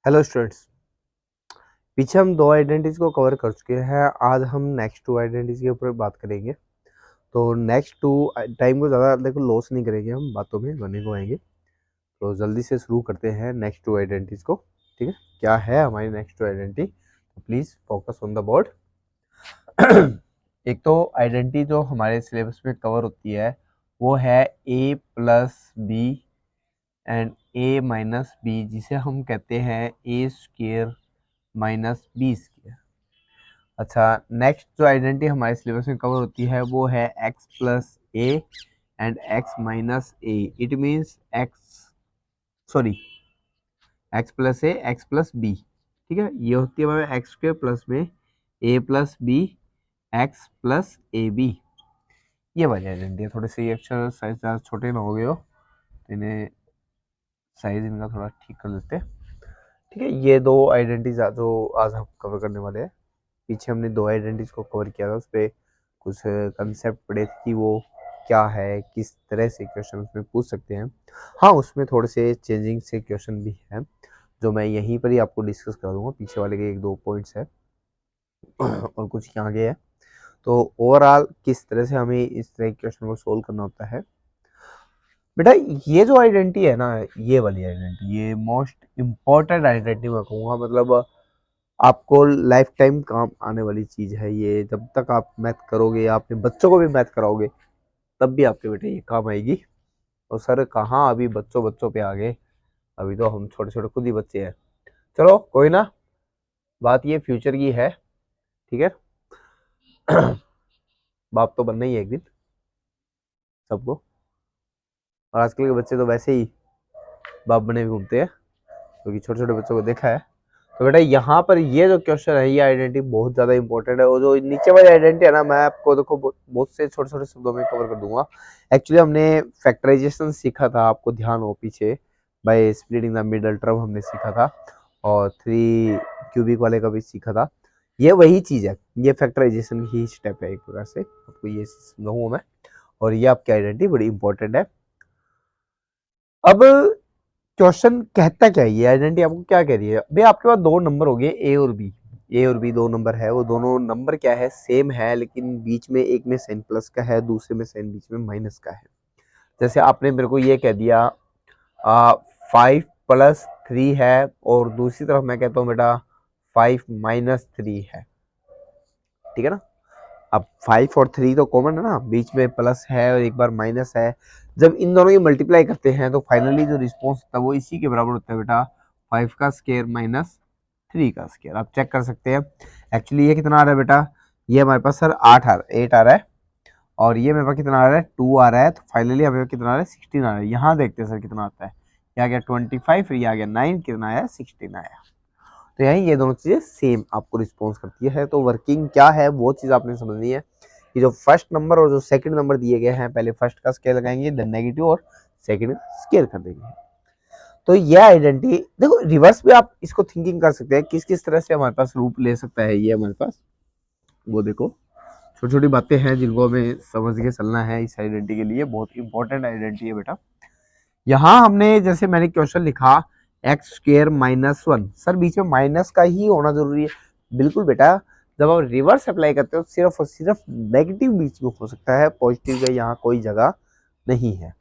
Hello students. पीछे हम दो आइडेंटिटीज को कवर कर चुके हैं। आज हम नेक्स्ट टू आइडेंटिटीज के ऊपर बात करेंगे। तो नेक्स्ट टू टाइम को ज़्यादा देखो लॉस नहीं करेंगे, हम बातों में बने को आएंगे। तो जल्दी से शुरू करते हैं नेक्स्ट टू आइडेंटिटीज को। ठीक है, क्या है हमारी नेक्स्ट टू आइडेंटिटी? तो please focus on the board. एक तो आइडेंटिटी जो हमारे सिलेबस में कवर होती है वो है a plus B and a minus B, जिसे हम कहते हैं a square minus B square. अच्छा, नेक्स्ट जो आइडेंटिटी हमारे सिलेबस में कवर होती है वो है x plus A and x minus A. It means x plus A X plus B. ठीक है, ये होती है हमारे एक्स स्क्वायर प्लस में a plus b x plus a b. ये वाली आइडेंटिटी है। थोड़े से ये अक्षर साइज ज़्यादा छोटे ना हो गए हो तो इन्हें साइज इनका थोड़ा ठीक कर लेते हैं। ठीक है, ये दो आइडेंटिटीज जो आज हम कवर करने वाले हैं। पीछे हमने दो आइडेंटिटीज को कवर किया था, उस पर कुछ कंसेप्ट पढ़े थे कि वो क्या है, किस तरह से क्वेश्चन उसमें पूछ सकते हैं। हाँ, उसमें थोड़े से चेंजिंग से क्वेश्चन भी हैं जो मैं यहीं पर ही आपको डिस्कस करा दूंगा। पीछे वाले के एक दो पॉइंट्स है और कुछ यहाँ के है। तो ओवरऑल किस तरह से हमें इस तरह के क्वेश्चन को सोल्व करना होता है बेटा, ये जो आइडेंटिटी है ना, ये वाली आइडेंटिटी ये मोस्ट इम्पॉर्टेंट आइडेंटिटी मैं कहूँगा। मतलब आपको लाइफ टाइम काम आने वाली चीज है ये। जब तक आप मैथ करोगे या अपने बच्चों को भी मैथ कराओगे तब भी आपके बेटे ये काम आएगी। और सर कहाँ अभी बच्चों बच्चों पे आ गए, अभी तो हम छोटे छोटे खुद ही बच्चे हैं। चलो कोई ना, बात ये फ्यूचर की है। ठीक है, बाप तो बनना ही है एक दिन सबको। और आजकल के बच्चे तो वैसे ही बाप बने भी घूमते हैं, क्योंकि छोटे छोटे बच्चों को देखा है। तो बेटा यहाँ पर ये जो क्वेश्चन है, ये आइडेंटिटी बहुत ज्यादा इंपॉर्टेंट है। और जो नीचे वाली आइडेंटिटी है ना, मैं आपको देखो बहुत से छोटे छोटे शब्दों में कवर कर दूंगा। एक्चुअली हमने फैक्टराइजेशन सीखा था, आपको ध्यान हो पीछे, by splitting the middle term हमने सीखा था, और थ्री क्यूबिक वाले का भी सीखा था। ये वही चीज है, ये फैक्टराइजेशन ही स्टेप है एक प्रकार से, आपको ये समझाऊंगा मैं। और ये आपकी आइडेंटिटी बड़ी इंपॉर्टेंट है। अब क्वेश्चन कहता क्या है, ये आइडेंटिटी आपको क्या कह रही है? भाई आपके पास दो नंबर हो गए ए और बी। ए और बी दो नंबर है, वो दोनों नंबर क्या है, सेम है, लेकिन बीच में एक में साइन प्लस का है, दूसरे में साइन बीच में माइनस का है। जैसे आपने मेरे को ये कह दिया 5+3 है, और दूसरी तरफ मैं कहता हूँ बेटा 5-3 है। ठीक है ना, अब 5 और 3 तो कॉमन है ना, बीच में प्लस है और एक बार माइनस है। जब इन दोनों की मल्टीप्लाई करते हैं तो फाइनली जो रिस्पॉन्स होता है वो इसी के बराबर होता है बेटा, 5 का स्क्वायर माइनस 3 का स्क्वायर। आप चेक कर सकते हैं। एक्चुअली ये कितना आ रहा है बेटा, ये हमारे पास सर 8 आ रहा है, और ये मेरे पास कितना आ रहा है 2 आ रहा है। तो फाइनली हमें कितना आ रहा है 16 आ रहा है। यहाँ देखते हैं सर कितना आता है। ये आ गया 25, फिर ये आ गया 9, कितना आया 16 आया। तो यही ये दोनों चीजें सेम आपको रिस्पॉन्स करती है। तो वर्किंग क्या है वो चीज आपने समझनी है कि जो फर्स्ट नंबर और जो सेकंड नंबर दिए गए हैं, पहले फर्स्ट का स्केल लगाएंगे, देन नेगेटिव, और सेकंड स्केल कर देंगे। तो ये आइडेंटिटी देखो, रिवर्स भी आप इसको थिंकिंग कर सकते हैं, किस किस तरह से हमारे पास रूप ले सकता है ये हमारे पास। वो देखो, छोटी छोटी बातें हैं जिनको हमें समझ के चलना है। इस आइडेंटिटी के लिए बहुत इंपॉर्टेंट आइडेंटिटी है बेटा। यहाँ हमने जैसे मैंने क्वेश्चन लिखा एक्स स्क्वेयर माइनस 1, सर बीच में माइनस का ही होना जरूरी है? बिल्कुल बेटा, जब आप रिवर्स अप्लाई करते हो सिर्फ और सिर्फ नेगेटिव बीच में हो सकता है, पॉजिटिव का यहाँ कोई जगह नहीं है।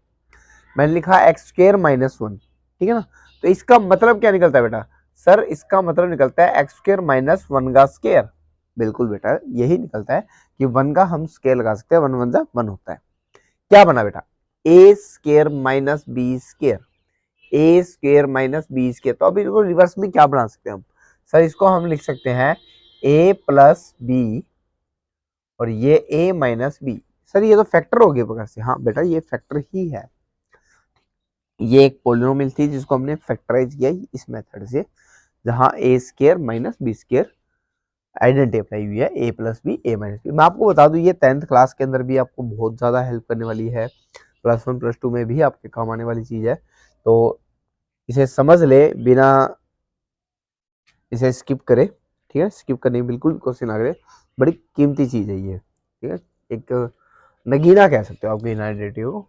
मैंने लिखा एक्स स्क्वेयर माइनस 1, ठीक है ना। तो इसका मतलब क्या निकलता है बेटा? सर इसका मतलब निकलता है एक्स स्क्वेयर माइनस 1 का स्क्वेयर। बिल्कुल बेटा, यही निकलता है कि 1 का हम स्क्वेयर लगा सकते हैं, 1 1 जा 1 होता है। क्या बना बेटा, ए स्क्वेयर माइनस बी स्क्वेयर, ए स्क्वेयर माइनस बी स्क्वेयर। तो अभी इसको रिवर्स में क्या बना सकते हैं हम? सर इसको हम लिख सकते हैं ए प्लस बी, और ये ए माइनस बी। सर ये तो फैक्टर हो गया प्रकार से। हाँ बेटा, ये फैक्टर ही है। ये एक पोलिनोमियल थी जिसको हमने फैक्टराइज किया इस मेथड से, जहां a square minus B square identity apply हुई है, a plus b a minus b. मैं आपको बता दूं ये 10th क्लास के अंदर भी आपको बहुत ज़्यादा हेल्प करने वाली है, +1 +2 में भी आपके काम आने वाली चीज़ है। तो इसे समझ ले, बिना इसे स्किप करे। ठीक है, स्किप करने की बिल्कुल कोशिश ना करे, बड़ी कीमती चीज़ है ये। ठीक है, एक नगीना कह सकते हो आपकी इन आइडेंटिटी को।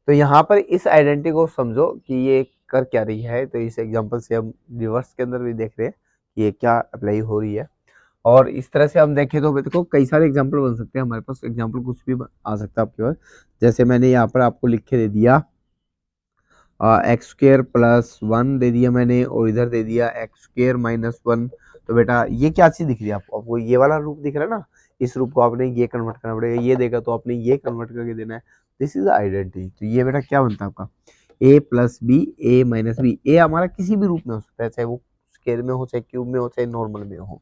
तो यहाँ पर इस आइडेंटिटी को समझो कि ये कर क्या रही है, तो इस एग्जांपल से हम रिवर्स के अंदर भी देख रहे हैं कि ये क्या अप्लाई हो रही है। और इस तरह से हम देखें तो देखो कई सारे एग्जांपल बन सकते हैं हमारे पास, एग्जांपल कुछ भी आ सकता है आपके पास। जैसे मैंने यहाँ पर आपको लिख के दे दिया एक्स स्क्र प्लस 1 दे दिया मैंने, और इधर दे दिया एक्स स्क्र माइनस 1। तो बेटा ये क्या चीज दिख रही है आपको ये वाला रूप दिख रहा है ना, इस रूप को आपने ये कन्वर्ट करना पड़ेगा, ये देगा तो आपने ये कन्वर्ट करके देना है। This is identity. तो ये बेटा क्या बनता है आपका a plus b, a minus b. A हमारा किसी भी रूप में हो सकता है, चाहे वो स्क्वायर में हो, चाहे क्यूब में हो, चाहे नॉर्मल में हो।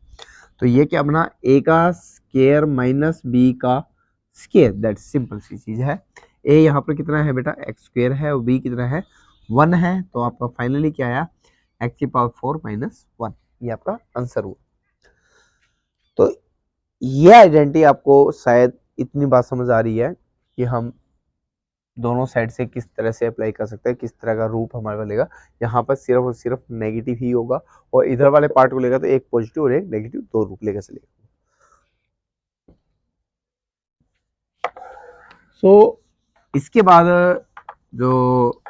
तो ये क्या बना, ए का स्क्वायर माइनस बी का स्क्वायर, दैट सिंपल सी चीज है। ए यहाँ पर कितना है बेटा, एक्स स्क्वायर है, और बी कितना है, 1 है। तो आपका फाइनली क्या आया, एक्स की पावर 4 माइनस 1, ये आपका आंसर हुआ। तो ये आइडेंटिटी आपको शायद इतनी बात समझ आ रही है कि हम दोनों साइड से किस तरह से अप्लाई कर सकते हैं, किस तरह का रूप हमारे पास लेगा। यहाँ पर सिर्फ और सिर्फ नेगेटिव ही होगा, और इधर वाले पार्ट को लेगा तो एक पॉजिटिव और एक नेगेटिव, दो रूप लेकर चलेगा। सो इसके बाद जो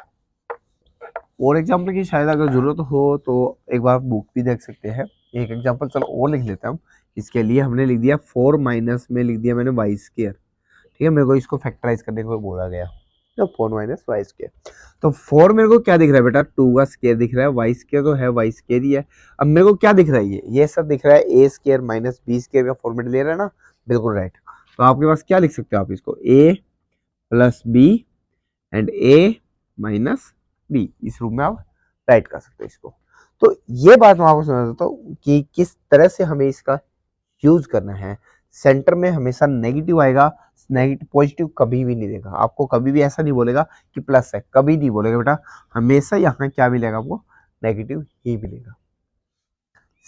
और एग्जाम्पल की शायद अगर जरूरत हो तो एक बार बुक भी देख सकते हैं। एक एग्जाम्पल चलो और लिख लेता हूँ। इसके लिए हमने लिख दिया 4 माइनस में लिख दिया मैंने वाई स्क्वायर। ठीक है, मेरे को इसको फैक्टराइज करने को बोला गया, तो 4 माइनस वाई स्क्वायर। तो 4 मेरे को क्या दिख रहा है बेटा, 2 का स्क्वायर दिख रहा है, वाई स्क्वायर तो है, वाई स्क्वायर ही है। अब मेरे को क्या दिख रहा है, ये सब दिख रहा है ए स्क्वायर माइनस बी स्क्वायर का फॉर्मेट ले रहा है ना, बिल्कुल राइट। तो आपके पास क्या लिख सकते हो आप, इसको a plus B and a minus b, इस रूप में आप राइट कर सकते हो इसको। तो ये बात मैं आपको समझा देता हूँ कि किस तरह से हमें इसका यूज करना है। सेंटर में हमेशा नेगेटिव आएगा, नेगेटिव पॉजिटिव कभी भी नहीं देगा आपको, कभी भी ऐसा नहीं बोलेगा कि प्लस है, कभी नहीं बोलेगा बेटा, हमेशा यहाँ क्या मिलेगा आपको, नेगेटिव ही मिलेगा।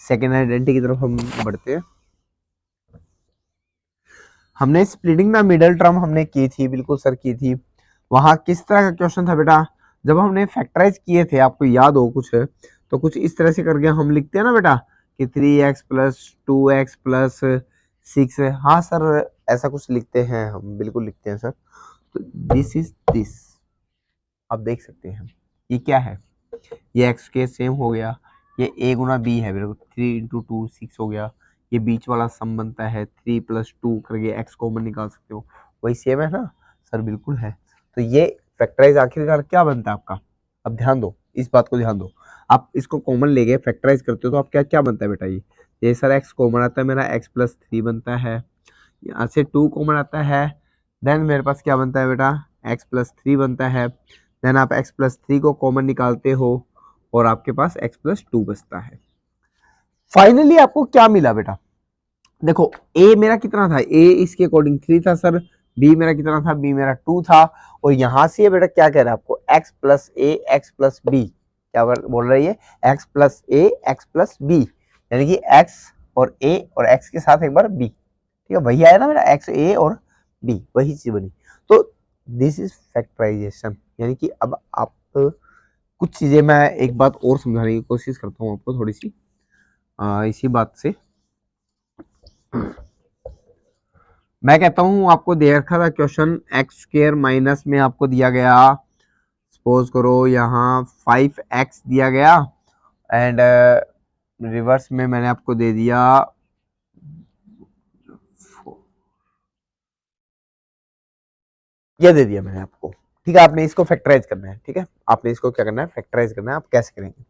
सेकेंड आइडेंटिटी की तरफ हम बढ़ते हैं। हमने स्प्लिटिंग द मिडल टर्म हमने की थी, बिल्कुल सर की थी। वहां किस तरह का क्वेश्चन था बेटा, जब हमने फैक्टराइज किए थे, आपको याद हो कुछ, तो कुछ इस तरह से करके हम लिखते हैं ना बेटा कि 3x प्लस 2x प्लस 6 है। हाँ सर ऐसा कुछ लिखते हैं हम, बिल्कुल लिखते हैं सर। तो दिस इज दिस, आप देख सकते हैं ये क्या है, ये एक्स के सेम हो गया, ये a गुना बी है, मेरे को 3 इंटू 2 6 हो गया। ये बीच वाला सम बनता है 3 प्लस 2 करके x कॉमन निकाल सकते हो, वही सेम है ना सर, बिल्कुल है। तो ये फैक्टराइज आखिरकार क्या बनता है आपका, अब ध्यान दो, इस बात को ध्यान दो। आप इसको कॉमन लेके फैक्टराइज करते हो तो आप क्या क्या बनता है बेटा, ये सर x कॉमन आता है मेरा, x प्लस 3 बनता है, यहाँ से 2 कॉमन आता है, देन मेरे पास क्या बनता है बेटा, x प्लस 3 बनता है। देन आप x प्लस 3 को कॉमन निकालते हो और आपके पास x प्लस 2 बचता है। फाइनली आपको क्या मिला बेटा, देखो a मेरा कितना था, a इसके अकॉर्डिंग 3 था सर, b मेरा कितना था, b मेरा 2 था, और यहां से बेटा क्या कह रहा है आपको, x plus a x plus b, क्या बोल रही है, x plus a x plus b, यानी कि x और a और x के साथ एक बार b। ठीक है, वही आया ना मेरा x a और b, वही चीज बनी। तो दिस इज फैक्टराइजेशन, यानी कि अब आप कुछ चीजें, मैं एक बात और समझाने की कोशिश करता हूँ आपको थोड़ी सी इसी बात से। मैं कहता हूँ आपको दे रखा था क्वेश्चन एक्स स्क्वायर माइनस में आपको दिया गया, सपोज करो यहाँ 5x दिया गया, एंड रिवर्स में मैंने आपको दे दिया ये दे दिया मैंने आपको। ठीक है, आपने इसको फैक्टराइज करना है, ठीक है, आपने इसको क्या करना है, फैक्टराइज करना है। आप कैसे करेंगे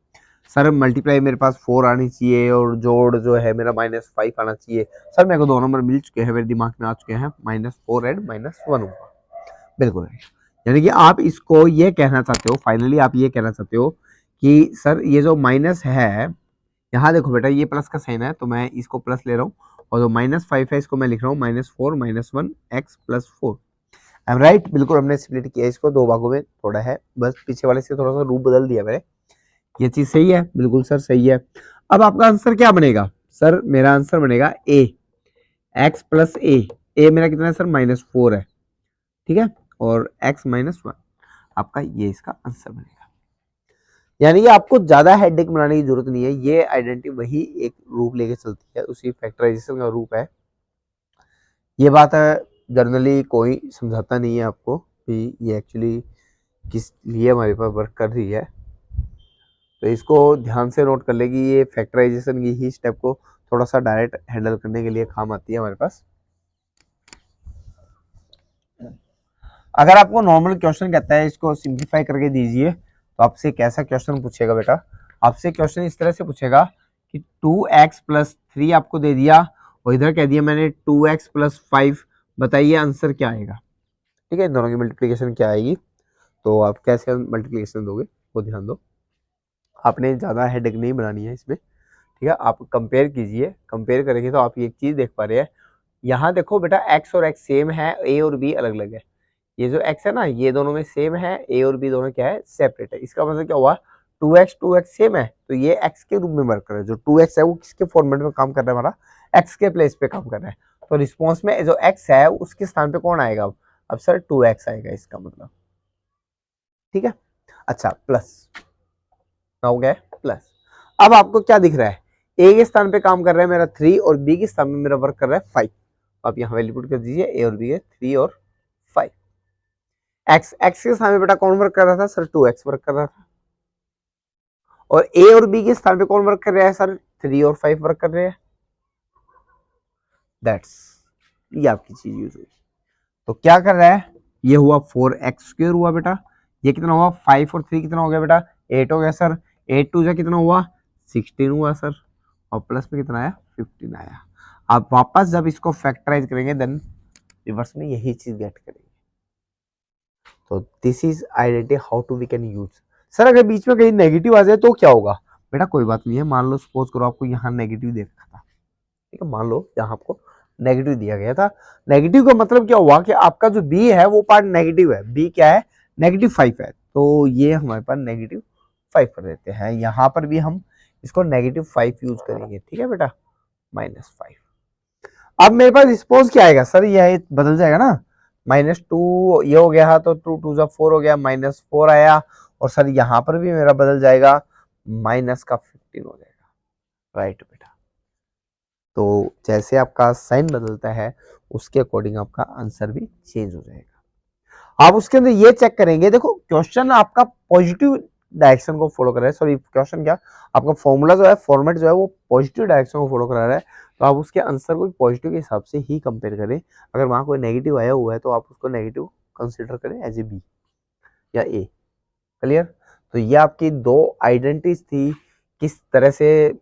सर, मल्टीप्लाई मेरे पास 4 आनी चाहिए और जोड़ जो है मेरा -5 आना चाहिए। सर मेरे को दो नंबर मिल चुके हैं, मेरे दिमाग में आ चुके हैं, -4 एंड -1 होगा, बिल्कुल है। यानी कि आप इसको ये कहना चाहते हो, फाइनली आप ये कहना चाहते हो कि सर ये जो माइनस है, यहाँ देखो बेटा ये प्लस का साइन है तो मैं इसको प्लस ले रहा हूँ, और जो -5 है इसको मैं लिख रहा हूँ -4 -1 x plus 4। I am right, बिल्कुल हमने स्प्लिट किया इसको दो भागों में, थोड़ा है बस पीछे वाले से थोड़ा सा रूप बदल दिया मैंने, ये चीज सही है, बिल्कुल सर सही है। अब आपका आंसर क्या बनेगा सर, मेरा आंसर बनेगा a x प्लस a मेरा कितना है सर, -4 है, ठीक है, और x -1, आपका ये इसका आंसर बनेगा। यानी कि आपको ज्यादा हेडेक बनाने की जरूरत नहीं है, ये आइडेंटिटी वही एक रूप लेके चलती है, उसी फैक्टराइजेशन का रूप है। ये बात जनरली कोई समझाता नहीं है आपको कि ये एक्चुअली किस लिए हमारे पास वर्क कर रही है। तो इसको ध्यान से नोट कर लेगी, ये फैक्टराइजेशन की ही स्टेप को थोड़ा सा डायरेक्ट हैंडल करने के लिए काम आती है हमारे पास। अगर आपको नॉर्मल क्वेश्चन कहता है इसको सिंप्लीफाई करके दीजिए, तो आपसे कैसा क्वेश्चन पूछेगा बेटा, आपसे क्वेश्चन इस तरह से पूछेगा कि 2x प्लस 3 आपको दे दिया और इधर कह दिया मैंने 2x प्लस 5, बताइए आंसर क्या आएगा। ठीक है, इन दोनों की मल्टीप्लिकेशन क्या आएगी, तो आप कैसे मल्टीप्लिकेशन दोगे वो ध्यान दो, आपने ज़्यादा हेडेक नहीं बनानी है इसमें। ठीक है, आप कंपेयर कीजिए, कंपेयर करेंगे तो आप एक चीज़ देख पा रहे हैं, यहाँ देखो बेटा x और x सेम है, a और b अलग अलग है। ये जो x है ना, ये दोनों में सेम है, a और b दोनों क्या है, सेपरेट है। इसका मतलब क्या हुआ, 2x सेम है तो ये x के रूप में वर्क कर रहा है। जो 2x है वो किसके फॉर्मेट में काम कर रहा है, हमारा x के प्लेस पे काम कर रहा है। तो रिस्पॉन्स में जो x है उसके स्थान पे कौन आएगा, अब सर 2x आएगा इसका मतलब। ठीक है, अच्छा प्लस हो गया प्लस। अब आपको क्या दिख रहा है, a के स्थान पे काम कर रहा है मेरा 3 और b के स्थान में मेरा वर्क कर रहा है 5। आप यहाँ वैल्यू पुट कर दीजिए, a और b है 3 और 5। x के स्थान पे बेटा कौन वर्क कर रहा था सर, 2x वर्क कर रहा था। और a और b के स्थान पे कौन वर्क कर रहा है सर, 3 और 5 वर्क कर रहे हैं। दैट्स, ये आपकी चीज यूज हुई। तो क्या कर रहा है, ये हुआ 4x² हुआ बेटा, ये कितना हुआ 5 और 3 कितना हो गया बेटा 8 हो गया सर, 8 2 जा कितना हुआ 16 हुआ सर, और प्लस में कितना आया 15 आया। आप वापस जब इसको फैक्टराइज करेंगे देन रिवर्स में यही चीज गेट करेंगे। तो this is identity how to we can use. Sir अगर बीच में कहीं नेगेटिव आ जाए तो क्या होगा, बेटा कोई बात नहीं है, मान लो सपोज करो आपको यहाँ नेगेटिव दे रखा था, ठीक है, मान लो यहाँ आपको नेगेटिव दिया गया था। नेगेटिव का मतलब क्या हुआ कि आपका जो बी है वो पार्ट नेगेटिव है, बी क्या है -5 है, तो ये हमारे पास -5 कर देते हैं। यहाँ पर भी हम इसको -5 यूज करेंगे, ठीक है बेटा, -5। अब मेरे पास रिस्पॉन्स क्या आएगा सर, यह बदल जाएगा ना, -2 ये हो गया तो 2 2 जा 4 हो गया, -4 आया, और सर यहाँ पर भी मेरा बदल जाएगा, -15 हो जाएगा। राइट बेटा, तो जैसे आपका साइन बदलता है उसके अकॉर्डिंग आपका आंसर भी चेंज हो जाएगा। आप उसके अंदर ये चेक करेंगे, देखो क्वेश्चन आपका पॉजिटिव डायरेक्शन को फॉलो कर रहा है, सॉरी क्वेश्चन क्या, आपका फॉर्मूला जो है, फॉर्मेट जो है वो पॉजिटिव डायरेक्शन को फॉलो करा रहा है, तो आप उसके आंसर को पॉजिटिव के हिसाब से ही कंपेयर करें। अगर वहां कोई नेगेटिव आया हुआ है तो आप उसको नेगेटिव कंसिडर करें एज ए बी या ए। क्लियर, तो ये आपकी दो आइडेंटिटीज थी, किस तरह से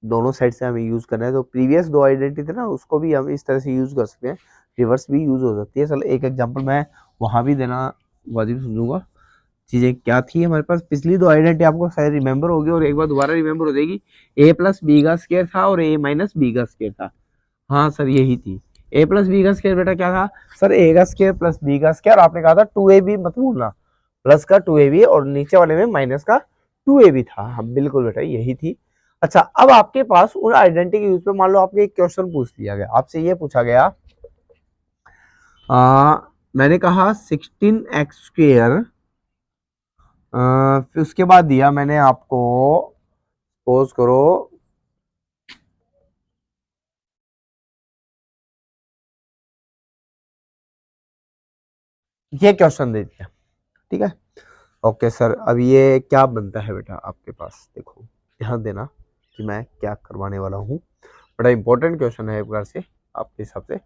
दोनों साइड से हमें यूज करना है। तो प्रीवियस दो आइडेंटिटी थे ना, उसको भी हम इस तरह से यूज कर सकते हैं, रिवर्स भी यूज हो सकती है। चलो एक एग्जांपल मैं वहां भी देना वाजिब समझूंगा। चीजें क्या थी हमारे पास, पिछली दो आइडेंटिटी आपको शायद रिमेंबर होगी और एक बार दोबारा रिमेंबर हो जाएगी, a प्लस बी का स्क्वायर था और a माइनस बी का स्क्वायर था। हाँ सर यही थी, a प्लस बी का स्क्वायर बेटा क्या था सर, a का स्क्वायर प्लस b का स्क्वायर, आपने कहा था 2ab मत भूलना, प्लस का 2ab और नीचे वाले में माइनस का 2ab था। हाँ बिल्कुल बेटा यही थी। अच्छा, अब आपके पास उन आइडेंटिटी के यूज पे मान लो आपके एक क्वेश्चन पूछ लिया गया, आपसे ये पूछा गया, मैंने कहा 16x², फिर उसके बाद दिया मैंने आपको, सपोज करो ये क्वेश्चन दे दिया, ठीक है, ओके सर, अब ये क्या बनता है बेटा आपके पास, देखो ध्यान देना कि मैं क्या करवाने वाला हूँ, बड़ा इंपॉर्टेंट क्वेश्चन है एक बार से आपके हिसाब से।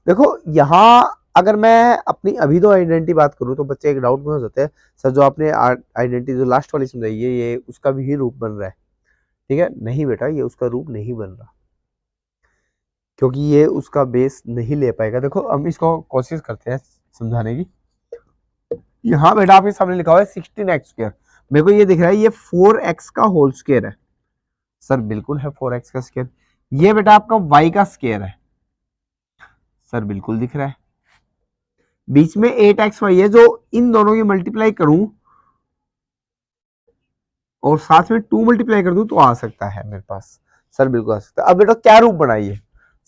देखो यहाँ अगर मैं अपनी अभी दो आइडेंटिटी बात करूँ तो बच्चे एक डाउट में हो जाते हैं, सर जो आपने आइडेंटिटी जो लास्ट वाली समझाई है ये उसका भी ही रूप बन रहा है, ठीक है, नहीं बेटा ये उसका रूप नहीं बन रहा, क्योंकि ये उसका बेस नहीं ले पाएगा। देखो हम इसको कोशिश करते हैं समझाने की। यहाँ बेटा आपके सामने लिखा हुआ है 16x², मेरे को ये दिख रहा है ये 4x का होल स्क्वायर है, सर बिल्कुल है 4x का स्क्वायर। ये बेटा आपका y का स्क्वायर है, सर बिल्कुल दिख रहा है। बीच में 8xy है, जो इन दोनों की मल्टीप्लाई करूं और साथ में 2 मल्टीप्लाई कर दूं तो आ सकता है मेरे पास, सर बिल्कुल आ सकता है। अब बेटा क्या रूप बनाइए,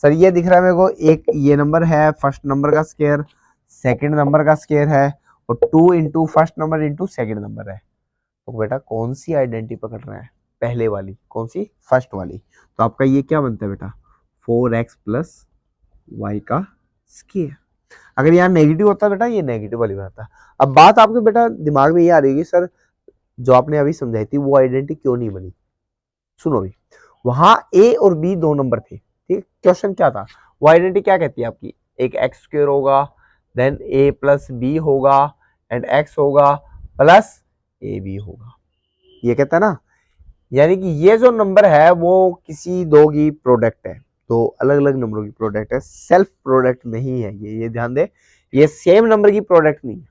सर ये दिख रहा है मेरे को, एक ये नंबर है फर्स्ट नंबर का स्क्वायर, सेकंड नंबर का स्क्वायर है, और 2 into first number into second number है। तो बेटा कौन सी आइडेंटिटी पकड़ रहा है, पहले वाली, कौन सी, फर्स्ट वाली। तो आपका ये क्या बनता है बेटा 4x प्लस वाई का स्क्वायर। अगर यहाँ नेगेटिव होता बेटा ये नेगेटिव वाली बात है। अब बात आपके बेटा दिमाग में ये आ रही है सर जो आपने अभी समझाई थी वो आइडेंटिटी क्यों नहीं बनी। सुनो भी, वहां ए और बी दो नंबर थे, ठीक। क्वेश्चन क्या था, वो आइडेंटिटी क्या कहती है आपकी, एक एक्स स्क्वायर होगा, देन ए प्लस बी होगा, एंड एक्स होगा प्लस ए बी होगा, ये कहता है ना। यानी कि ये जो नंबर है वो किसी दो की प्रोडक्ट है, तो अलग अलग नंबरों की प्रोडक्ट है, सेल्फ प्रोडक्ट नहीं है ये ध्यान दे, ये सेम नंबर की प्रोडक्ट नहीं है,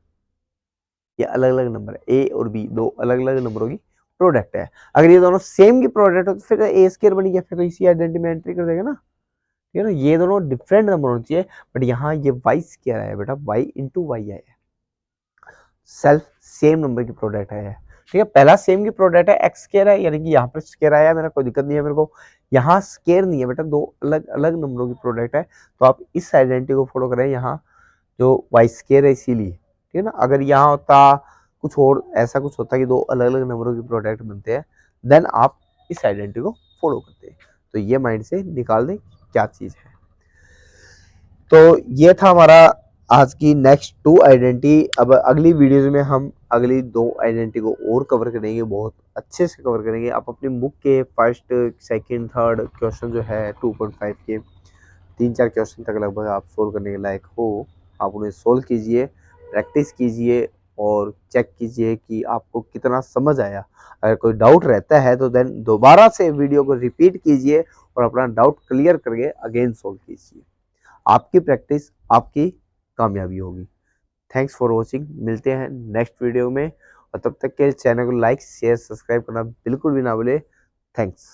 ये अलग अलग नंबर है, ए और बी दो अलग अलग नंबरों की प्रोडक्ट है। अगर ये दोनों सेम की प्रोडक्ट हो तो फिर ए स्क्वायर बनी गया, फिर तो इसी आइडेंटिटी में एंट्री कर देगा ना, ठीक है ना। ये दोनों डिफरेंट नंबर होने चाहिए, बट यहाँ ये वाई स्क्वायर आया बेटा, वाई इंटू वाई आया, सेल्फ सेम नंबर की प्रोडक्ट है, ठीक है। पहला सेम की प्रोडक्ट है, एक्स स्क्वायर है, यानी कि यहाँ पर स्क्वायर आया, मेरा कोई दिक्कत नहीं है मेरे को। यहाँ स्क्वायर नहीं है बेटा, दो अलग अलग नंबरों की प्रोडक्ट है, तो आप इस आइडेंटिटी को फॉलो करें, यहाँ जो वाई स्क्वायर है इसीलिए, ठीक है ना। अगर यहाँ होता कुछ और, ऐसा कुछ होता कि दो अलग अलग नंबरों की प्रोडक्ट बनते हैं, देन आप इस आइडेंटिटी को फॉलो करते हैं। तो ये माइंड से निकाल दें क्या चीज है। तो ये था हमारा आज की नेक्स्ट टू आइडेंटिटी। अब अगली वीडियोज में हम अगली दो आइडेंटिटी को और कवर करेंगे, बहुत अच्छे से कवर करेंगे। आप अपनी बुक के फर्स्ट सेकंड थर्ड क्वेश्चन जो है 2.5 के 3-4 क्वेश्चन तक लगभग आप सोल्व करने के लायक हो, आप उन्हें सोल्व कीजिए, प्रैक्टिस कीजिए और चेक कीजिए कि आपको कितना समझ आया। अगर कोई डाउट रहता है तो देन दोबारा से वीडियो को रिपीट कीजिए और अपना डाउट क्लियर करके अगेन सोल्व कीजिए। आपकी प्रैक्टिस आपकी कामयाबी होगी। थैंक्स फॉर वॉचिंग, मिलते हैं नेक्स्ट वीडियो में, और तब तक के चैनल को लाइक शेयर सब्सक्राइब करना बिल्कुल भी ना भूले। थैंक्स।